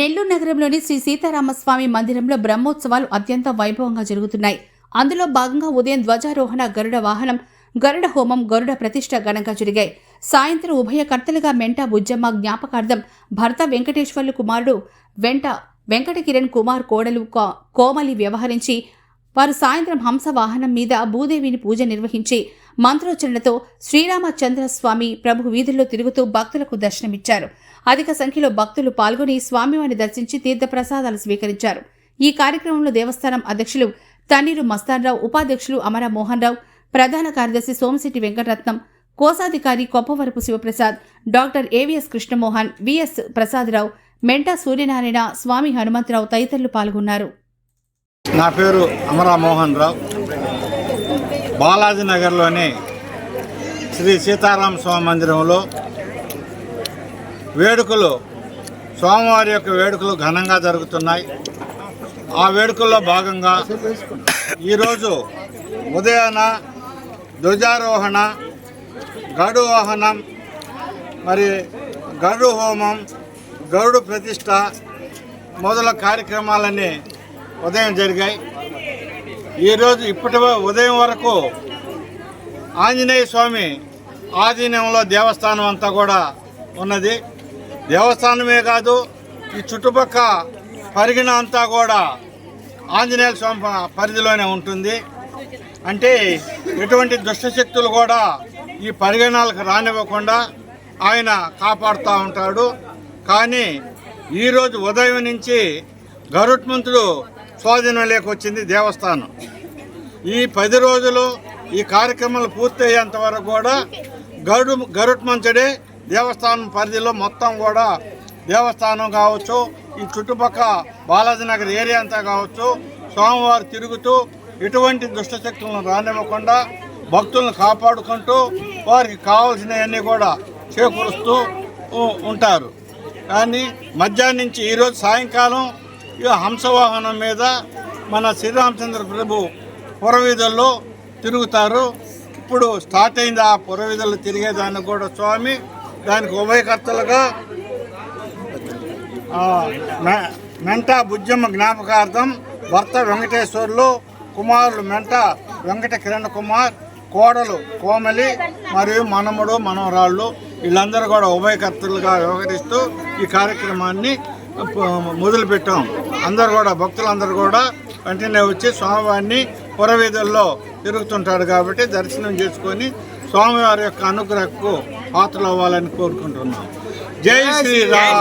నెల్లూరు నగరంలోని శ్రీ సీతారామస్వామి మందిరంలో బ్రహ్మోత్సవాలు అత్యంత వైభవంగా జరుగుతున్నాయి. అందులో భాగంగా ఉదయం ధ్వజారోహణ, గరుడ వాహనం, గరుడ హోమం, గరుడ ప్రతిష్ఠ ఘనంగా జరిగాయి. సాయంత్రం ఉభయకర్తలుగా మెంటా బుజ్జమ్మ జ్ఞాపకార్థం భర్త వెంకటేశ్వర్లు కుమారుడు వెంకట కిరణ్ కుమార్ కోడలు కోమలి వ్యవహరించి వారు సాయంత్రం హంస వాహనం మీద భూదేవిని పూజ నిర్వహించి మంత్రోచ్చరణతో శ్రీరామచంద్రస్వామి ప్రభు వీధుల్లో తిరుగుతూ భక్తులకు దర్శనమిచ్చారు. అధిక సంఖ్యలో భక్తులు పాల్గొని స్వామివారిని దర్శించి తీర్థప్రసాదాలు స్వీకరించారు. ఈ కార్యక్రమంలో దేవస్థానం అధ్యక్షులు తన్నీరు మస్తాన్రావు, ఉపాధ్యక్షులు అమర మోహన్ రావు, ప్రధాన కార్యదర్శి సోమశెట్టి వెంకటరత్నం, కోశాధికారి Koppavarapu Sivaprasad, doctor AVS Krishnamohan, VS Prasadarao, Menta Suryanarayana, Swami Hanumantharao తదితరులు పాల్గొన్నారు. నా పేరు అమర మోహన్ రావు. బాలాజీ నగర్లోని శ్రీ సీతారామ స్వామి మందిరంలో వేడుకలు, స్వామివారి యొక్క వేడుకలు ఘనంగా జరుగుతున్నాయి. ఆ వేడుకల్లో భాగంగా ఈరోజు ఉదయాన ధ్వజారోహణ, గరుడ వాహనం, మరి గరుడ హోమం, గరుడ ప్రతిష్ఠ మొదల కార్యక్రమాలన్నీ ఉదయం జరిగాయి. ఈరోజు ఇప్పటి ఉదయం వరకు ఆంజనేయ స్వామి ఆధీనంలో దేవస్థానం అంతా కూడా ఉన్నది. దేవస్థానమే కాదు, ఈ చుట్టుపక్క పరిగణ అంతా కూడా ఆంజనేయ స్వామి పరిధిలోనే ఉంటుంది. అంటే ఎటువంటి దుష్టశక్తులు కూడా ఈ పరిగణాలకు రానివ్వకుండా ఆయన కాపాడుతూ ఉంటాడు. కానీ ఈరోజు ఉదయం నుంచి గరుత్మంతుడు స్వాధీనంలోకి వచ్చింది దేవస్థానం. ఈ 10 రోజులు ఈ కార్యక్రమాలు పూర్తయ్యేంత వరకు కూడా గరుత్మంతుడే దేవస్థానం పరిధిలో మొత్తం కూడా దేవస్థానం కావచ్చు, ఈ చుట్టుపక్క బాలాజీ నగర్ ఏరియా అంతా కావచ్చు, స్వామివారు తిరుగుతూ ఎటువంటి దుష్టశక్తులను రానివ్వకుండా భక్తులను కాపాడుకుంటూ వారికి కావాల్సినవన్నీ కూడా చేకూరుస్తూ ఉంటారు. కానీ మధ్యాహ్నం నుంచి ఈరోజు సాయంకాలం ఇక హంసవాహనం మీద మన శ్రీరామచంద్ర ప్రభు పురవీధుల్లో తిరుగుతారు. ఇప్పుడు స్టార్ట్ అయింది ఆ పురవీధుల్లో తిరిగేదానికి కూడా స్వామి. దానికి ఉభయకర్తలుగా మెంటా బుజ్జమ్మ జ్ఞాపకార్థం భర్త వెంకటేశ్వర్లు, కుమారులు మెంటా వెంకట కిరణ్ కుమార్, కోడలు కోమలి మరియు మనముడు మనవరాళ్ళు వీళ్ళందరూ కూడా ఉభయకర్తలుగా వ్యవహరిస్తూ ఈ కార్యక్రమాన్ని మొదలుపెట్టాం. అందరూ కూడా భక్తులందరూ కూడా వెంటనే వచ్చి స్వామివారిని పురవీధుల్లో తిరుగుతుంటాడు కాబట్టి దర్శనం చేసుకొని స్వామివారి యొక్క అనుగ్రహకు పాత్రలు అవ్వాలని కోరుకుంటున్నాం. జై శ్రీరామ్.